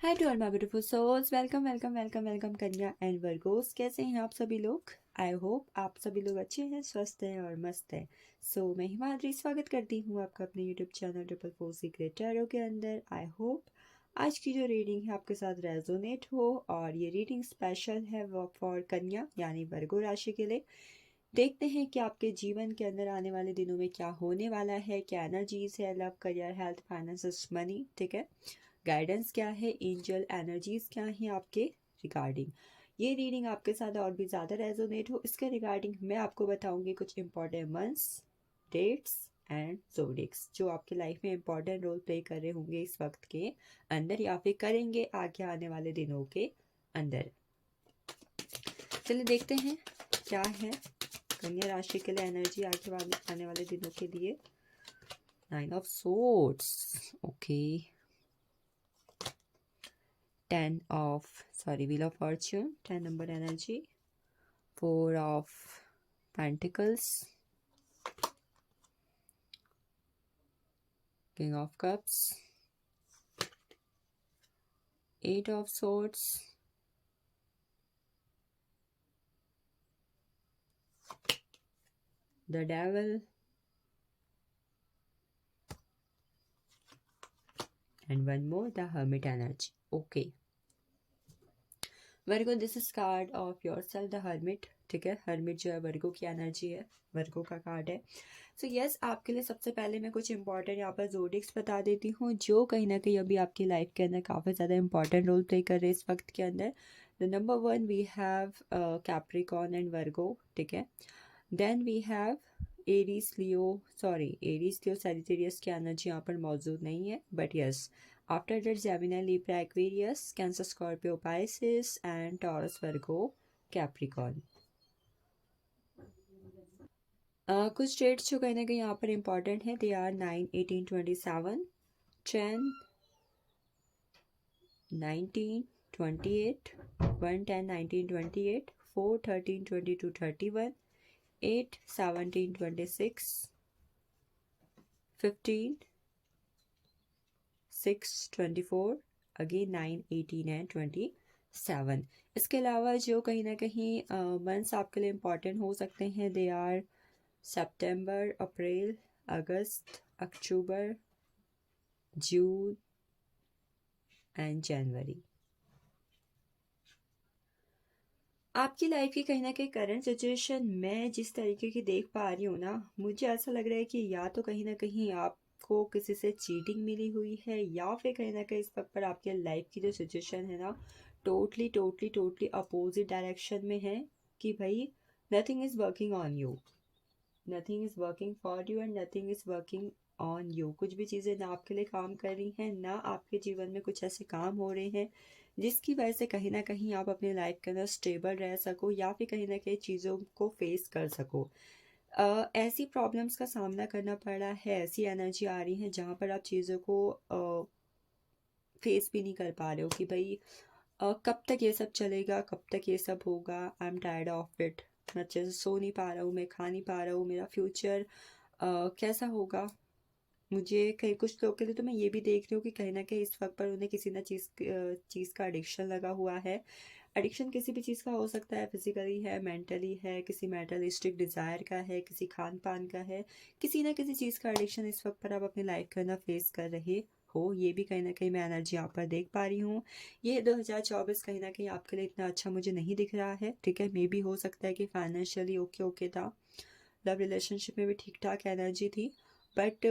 Hi to all my beautiful souls, welcome welcome welcome welcome कन्या and Virgos. कैसे हैं आप सभी लोग? आई होप आप सभी लोग अच्छे हैं, स्वस्थ हैं और मस्त हैं। मैं हिमाद्री स्वागत करती हूँ आपका अपने YouTube channel triple four secret tarot के अंदर। आई होप आज की जो रीडिंग है आपके साथ रेजोनेट हो, और ये रीडिंग स्पेशल है वो फॉर कन्या यानी वर्गो राशि के लिए। देखते हैं कि आपके जीवन के अंदर आने वाले दिनों में क्या होने वाला है, क्या एनर्जीज है, love, career, health, finance, money. ठीक है, गाइडेंस क्या है, एंजल एनर्जीज क्या है आपके रिगार्डिंग। ये रीडिंग आपके साथ और भी ज़्यादा रेजोनेट हो, इसके रिगार्डिंग मैं आपको बताऊंगी कुछ इंपॉर्टेंट मंथ्स, डेट्स एंड जोडिक्स जो आपके लाइफ में इंपॉर्टेंट रोल प्ले कर रहे होंगे इस वक्त के अंदर, या फिर करेंगे आगे आने वाले दिनों के अंदर। चलिए देखते हैं क्या है कन्या राशि के लिए एनर्जी आगे आने वाले दिनों के लिए। 9 of Swords, okay. Wheel of Fortune, 10 number energy. 4 of Pentacles, King of Cups, 8 of Swords, the Devil, and one more, the Hermit energy. Okay. Virgo, this is called of your self the hermit. ठीक है, hermit जो है वर्गो की energy है, वर्गो का card है। Yes, आपके लिए सबसे पहले मैं कुछ इंपॉर्टेंट यहाँ पर जोडिक्स बता देती हूँ जो कहीं ना कहीं अभी आपकी लाइफ के अंदर काफ़ी ज़्यादा इंपॉर्टेंट रोल प्ले कर रहे हैं इस वक्त के अंदर। The number 1 we have Capricorn and Virgo. ठीक है, then we have Aries Leo, Sagittarius की एनर्जी यहाँ पर मौजूद नहीं है, but yes after that Gemini, Libra, Aquarius, Cancer, Scorpio, Pisces and Taurus, Virgo, Capricorn. कुछ डेट्स जो कहीं ना कहीं यहाँ पर इंपॉर्टेंट है, दे आर 9, 18, 27, 10, 19, 28, 1, 10, 19, 28, 4, 13, 22, 31, 8, 17, 26, 15, 6, 24, अगेन 9, 18 एंड 27। इसके अलावा जो कहीं ना कहीं मंथ्स आपके लिए इम्पॉर्टेंट हो सकते हैं, they are September, April, August, October, June and जनवरी। आपकी लाइफ की कहीं ना कहीं करंट सिचुएशन मैं जिस तरीके की देख पा रही हूँ ना, मुझे ऐसा लग रहा है कि या तो कहीं ना कहीं आपको किसी से चीटिंग मिली हुई है, या फिर कहीं ना कहीं इस वक्त पर आपके लाइफ की जो सिचुएशन है ना, totally totally totally opposite direction में है कि भाई nothing is working on you, nothing is working for you and nothing is working on you. कुछ भी चीज़ें ना आपके लिए काम कर रही हैं, ना आपके जीवन में कुछ ऐसे काम हो रहे हैं जिसकी वजह से कहीं ना कहीं आप अपनी लाइफ के अंदर स्टेबल रह सको, या फिर कहीं ना कहीं चीज़ों को फेस कर सको। ऐसी प्रॉब्लम्स का सामना करना पड़ रहा है, ऐसी एनर्जी आ रही है जहाँ पर आप चीज़ों को फेस भी नहीं कर पा रहे हो कि भाई कब तक ये सब चलेगा, कब तक ये सब होगा। I am tired of it. मैं अच्छे से सो नहीं पा रहा हूँ, मैं खा नहीं पा रहा हूँ, मेरा फ्यूचर कैसा होगा। मुझे कहीं कुछ लोग के लिए तो मैं ये भी देख रही हूँ कि कहीं ना कहीं इस वक्त पर उन्हें किसी ना चीज़ का एडिक्शन लगा हुआ है। एडिक्शन किसी भी चीज़ का हो सकता है, फिजिकली है, मेंटली है, किसी मेटलिस्टिक डिज़ायर का है, किसी खान पान का है, किसी ना किसी चीज़ का एडिक्शन इस वक्त पर आप अपनी लाइफ के अंदर फेस कर रहे हो। ये भी कहीं ना कहीं मैं एनर्जी यहाँ पर देख पा रही हूँ। ये 2024 कहीं ना कहीं आपके लिए इतना अच्छा मुझे नहीं दिख रहा है। ठीक है, मे भी हो सकता है कि फाइनेंशियली ओके ओके था, लव रिलेशनशिप में भी ठीक ठाक एनर्जी थी, बट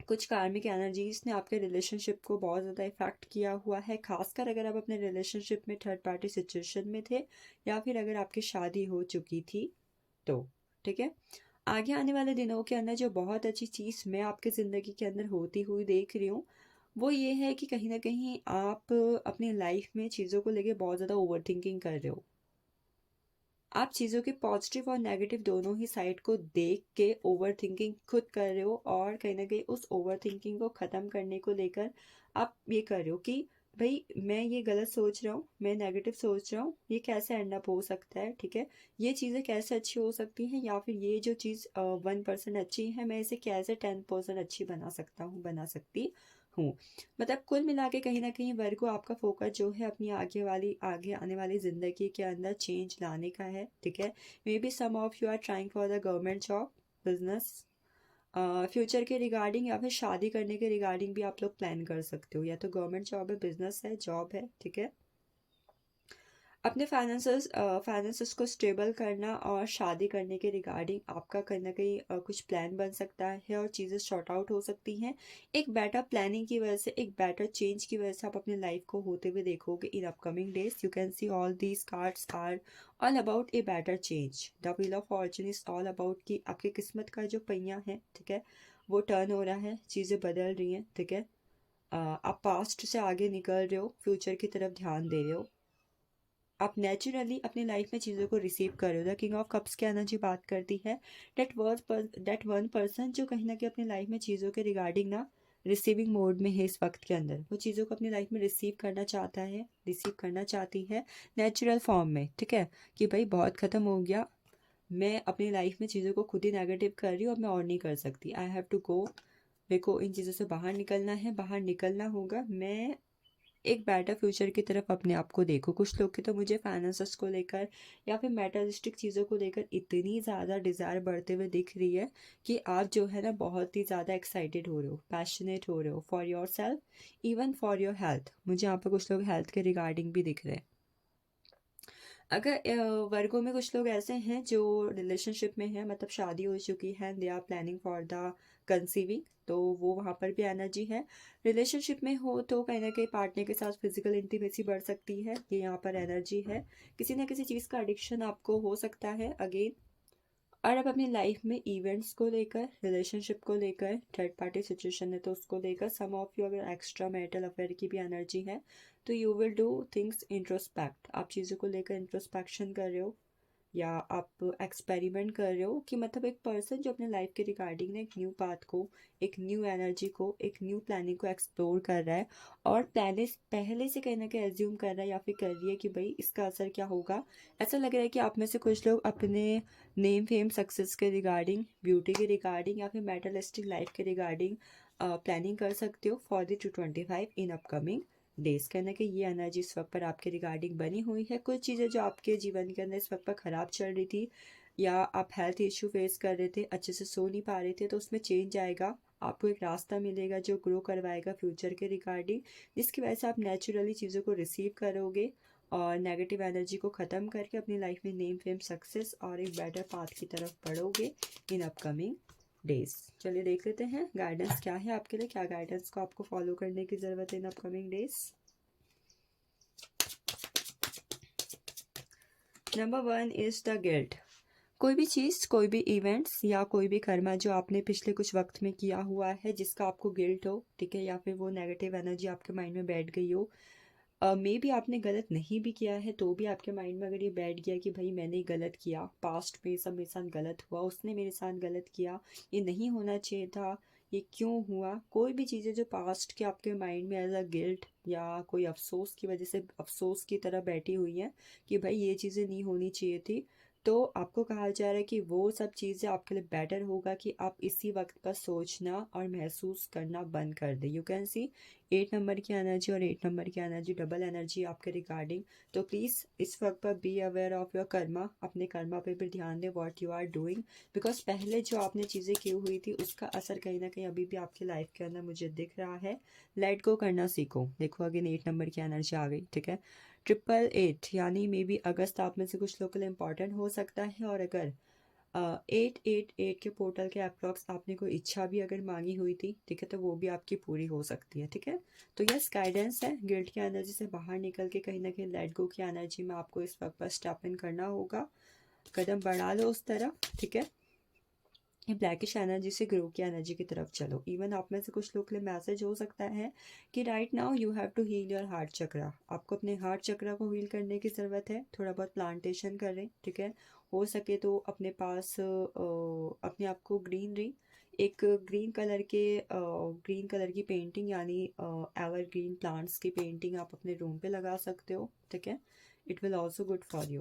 कुछ कार्मिक एनर्जीज ने आपके रिलेशनशिप को बहुत ज़्यादा इफेक्ट किया हुआ है, खासकर अगर आप अपने रिलेशनशिप में थर्ड पार्टी सिचुएशन में थे, या फिर अगर आपकी शादी हो चुकी थी तो। ठीक है, आगे आने वाले दिनों के अंदर जो बहुत अच्छी चीज़ मैं आपकी ज़िंदगी के अंदर होती हुई देख रही हूँ, वो ये है कि कहीं ना कहीं आप अपनी लाइफ में चीज़ों को लेके बहुत ज़्यादा ओवर थिंकिंग कर रहे हो। आप चीज़ों के पॉजिटिव और नेगेटिव दोनों ही साइड को देख के ओवर थिंकिंग खुद कर रहे हो, और कहीं ना कहीं उस ओवर थिंकिंग को ख़त्म करने को लेकर आप ये कर रहे हो कि भाई मैं ये गलत सोच रहा हूँ, मैं नेगेटिव सोच रहा हूँ, ये कैसे एंड अप हो सकता है। ठीक है, ये चीज़ें कैसे अच्छी हो सकती हैं, या फिर ये जो चीज़ 1% अच्छी है, मैं इसे कैसे 10% अच्छी बना सकता हूँ, बना सकती हूँ। मतलब कुल मिला के कहीं ना कहीं वर्गो आपका फोकस जो है अपनी आगे आने वाली ज़िंदगी के अंदर चेंज लाने का है, ठीक है। May be some of you are trying for the government job, business, future के रिगार्डिंग या फिर शादी करने के रिगार्डिंग भी आप लोग प्लान कर सकते हो। या तो गवर्नमेंट जॉब है, बिजनेस है, जॉब है, ठीक है। अपने फाइनेंसेस को स्टेबल करना और शादी करने के रिगार्डिंग आपका कहीं ना कहीं कुछ प्लान बन सकता है और चीज़ें शॉर्ट आउट हो सकती हैं। एक बेटर प्लानिंग की वजह से, एक बेटर चेंज की वजह से आप अपने लाइफ को होते हुए देखोगे in upcoming days. You can see all these cards are all about a better change. The wheel of fortune is all about कि आपकी किस्मत का जो पहिया है, ठीक है, वो टर्न हो रहा है, चीज़ें बदल रही हैं, ठीक है। आप पास्ट से आगे निकल रहे हो, फ्यूचर की तरफ ध्यान दे रहे हो, आप नेचुरली अपनी लाइफ में चीज़ों को रिसीव कर रहे हो। द किंग ऑफ कप्स की एनर्जी बात करती है दैट वन पर्सन जो कहीं ना कहीं अपनी लाइफ में चीज़ों के रिगार्डिंग ना रिसीविंग मोड में है इस वक्त के अंदर। वो चीज़ों को अपनी लाइफ में रिसीव करना चाहता है, रिसीव करना चाहती है नेचुरल फॉर्म में, ठीक है। कि भाई बहुत ख़त्म हो गया, मैं अपनी लाइफ में चीज़ों को खुद ही नेगेटिव कर रही हूँ, अब मैं और नहीं कर सकती, आई हैव टू गो, मेरे को इन चीज़ों से बाहर निकलना है, बाहर निकलना होगा, मैं एक बेटर फ्यूचर की तरफ अपने आप को देखो। कुछ लोग के तो मुझे फाइनेंसेस को लेकर या फिर मेटलिस्टिक चीज़ों को लेकर इतनी ज़्यादा डिज़ायर बढ़ते हुए दिख रही है कि आप जो है ना बहुत ही ज़्यादा एक्साइटेड हो रहे हो, पैशनेट हो रहे हो for your self, even for your health. मुझे यहाँ पर कुछ लोग हेल्थ के रिगार्डिंग भी दिख रहे हैं। अगर वर्गों में कुछ लोग ऐसे हैं जो रिलेशनशिप में हैं, मतलब शादी हो चुकी है, they are planning for the conceiving, तो वो वहाँ पर भी एनर्जी है। रिलेशनशिप में हो तो कहीं ना कहीं पार्टनर के साथ फिजिकल इंटीमेसी बढ़ सकती है, ये यहाँ पर एनर्जी है। किसी ना किसी चीज़ का एडिक्शन आपको हो सकता है अगेन। और अब अपनी लाइफ में इवेंट्स को लेकर, रिलेशनशिप को लेकर, थर्ड पार्टी सिचुएशन है तो उसको लेकर, सम ऑफ यू अगर एक्स्ट्रा मैरिटल अफेयर की भी एनर्जी है तो you will do things introspect. आप चीज़ों को लेकर इंट्रोस्पेक्शन कर रहे हो या आप एक्सपेरिमेंट कर रहे हो कि मतलब एक पर्सन जो अपने लाइफ के रिगार्डिंग ने एक न्यू पाथ को, एक न्यू एनर्जी को, एक न्यू प्लानिंग को एक्सप्लोर कर रहा है और पहले से कहीं ना कहीं एज्यूम कर रहा है या फिर कर रही है कि भाई इसका असर क्या होगा। ऐसा लग रहा है कि आप में से कुछ लोग अपने नेम फेम सक्सेस के रिगार्डिंग, ब्यूटी के रिगार्डिंग या फिर मेटलिस्टिक लाइफ के रिगार्डिंग प्लानिंग कर सकते हो for the 225 in upcoming days. कहना कि ये एनर्जी इस वक्त पर आपके रिगार्डिंग बनी हुई है। कुछ चीज़ें जो आपके जीवन के अंदर इस वक्त पर ख़राब चल रही थी या आप हेल्थ इशू फेस कर रहे थे, अच्छे से सो नहीं पा रहे थे, तो उसमें चेंज आएगा। आपको एक रास्ता मिलेगा जो ग्रो करवाएगा फ्यूचर के रिगार्डिंग, जिसकी वजह से आप नेचुरली चीज़ों को रिसीव करोगे और नेगेटिव एनर्जी को ख़त्म करके अपनी लाइफ में नेम फेम सक्सेस और एक बेटर पाथ की तरफ बढ़ोगे इन अपकमिंग डेज। चलिए देख लेते हैं गाइडेंस क्या है आपके लिए, क्या गाइडेंस को आपको फॉलो करने की ज़रूरत है इन upcoming days. Number 1 is the guilt. कोई भी चीज़, कोई भी इवेंट्स या कोई भी कर्मा जो आपने पिछले कुछ वक्त में किया हुआ है जिसका आपको गिल्ट हो, ठीक है, या फिर वो नेगेटिव एनर्जी आपके माइंड में बैठ गई हो, मे बी आपने गलत नहीं भी किया है तो भी आपके माइंड में अगर ये बैठ गया कि भाई मैंने गलत किया, पास्ट में सब मेरे साथ गलत हुआ, उसने मेरे साथ गलत किया, ये नहीं होना चाहिए था, ये क्यों हुआ, कोई भी चीज़ें जो पास्ट के आपके माइंड में एज अ गिल्ट या कोई अफसोस की वजह से अफसोस की तरह बैठी हुई हैं कि भाई ये चीज़ें नहीं होनी चाहिए थी, तो आपको कहा जा रहा है कि वो सब चीज़ें आपके लिए बेटर होगा कि आप इसी वक्त पर सोचना और महसूस करना बंद कर दें। यू कैन सी 8 नंबर की एनर्जी और 8 नंबर की एनर्जी डबल एनर्जी आपके रिगार्डिंग। तो प्लीज़ इस वक्त पर be aware of your karma, अपने कर्मा पे भी ध्यान दें what you are doing, because पहले जो आपने चीज़ें की हुई थी उसका असर कहीं ना कहीं अभी भी आपकी लाइफ के अंदर मुझे दिख रहा है। लेट गो करना सीखो। देखो अगेन 8 नंबर की एनर्जी आ गई, ठीक है। 888 यानी मे बी अगस्त आप में से कुछ लोगों के लिए इंपॉर्टेंट हो सकता है। और अगर 888 के पोर्टल के अप्रॉक्स आपने कोई इच्छा भी अगर मांगी हुई थी, ठीक है, तो वो भी आपकी पूरी हो सकती है, ठीक है। तो यस, गाइडेंस है, गिल्ट की एनर्जी से बाहर निकल के कहीं ना कहीं लेट गो की एनर्जी में आपको इस वक्त पर स्टेप इन करना होगा, कदम बढ़ा लो उस तरफ, ठीक है। ये ब्लैकिश एनर्जी से ग्रो की एनर्जी की तरफ चलो। इवन आप में से कुछ लोग के लिए मैसेज हो सकता है कि right now you have to heal your heart chakra. आपको अपने हार्ट चक्रा को हील करने की ज़रूरत है। थोड़ा बहुत प्लांटेशन करें, ठीक है। हो सके तो अपने पास अपने आप को ग्रीनरी, एक ग्रीन कलर की पेंटिंग यानी एवरग्रीन प्लांट्स की पेंटिंग आप अपने रूम पे लगा सकते हो, ठीक है। It will also good for you.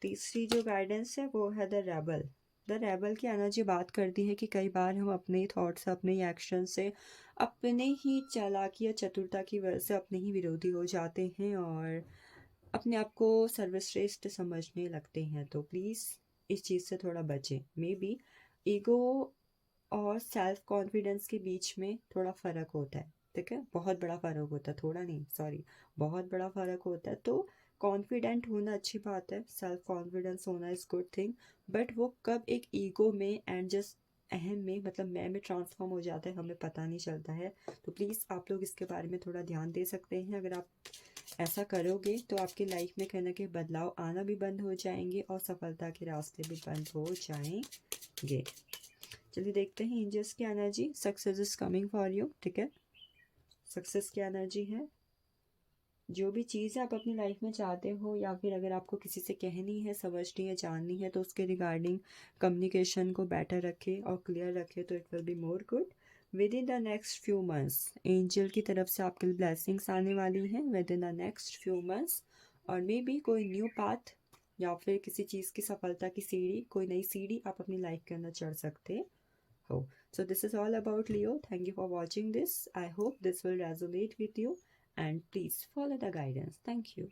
तीसरी जो गाइडेंस है वो है द रेबल। द रेबल की एनर्जी बात करती है कि कई बार हम अपने थॉट से, अपने एक्शन से, अपने ही चालाकी या चतुरता की वजह से अपने ही विरोधी हो जाते हैं और अपने आप को सर्वश्रेष्ठ समझने लगते हैं। तो प्लीज़ इस चीज़ से थोड़ा बचें। मे बी ईगो और सेल्फ कॉन्फिडेंस के बीच में थोड़ा फ़र्क होता है, ठीक है? बहुत बड़ा फ़र्क होता है, थोड़ा नहीं, सॉरी, बहुत बड़ा फ़र्क होता है। तो कॉन्फिडेंट होना अच्छी बात है, सेल्फ कॉन्फिडेंस होना इज़ गुड थिंग, बट वो कब एक ईगो में एंड जस्ट अहम में, मतलब मैं में ट्रांसफॉर्म हो जाता है, हमें पता नहीं चलता है। तो प्लीज़ आप लोग इसके बारे में थोड़ा ध्यान दे सकते हैं। अगर आप ऐसा करोगे तो आपकी लाइफ में कहीं ना कहीं बदलाव आना भी बंद हो जाएंगे और सफलता के रास्ते भी बंद हो जाएंगे। चलिए देखते हैं एंजल्स की energy. Success is coming for you, ठीक है? सक्सेस की एनर्जी है। जो भी चीज़ आप अपनी लाइफ में चाहते हो या फिर अगर आपको किसी से कहनी है, समझनी है, जाननी है, तो उसके रिगार्डिंग कम्युनिकेशन को बेटर रखें और क्लियर रखें, तो it will be more good. With in the next few months angel की तरफ से आपके लिए ब्लेसिंग्स आने वाली हैं with in the next few months. और मे बी कोई न्यू पाथ या फिर किसी चीज़ की सफलता की सीढ़ी, कोई नई सीढ़ी आप अपनी लाइफ के अंदर चढ़ सकते हो। So this is all about Leo. Thank you for watching this. I hope this will resonate with you and please follow the guidance. Thank you.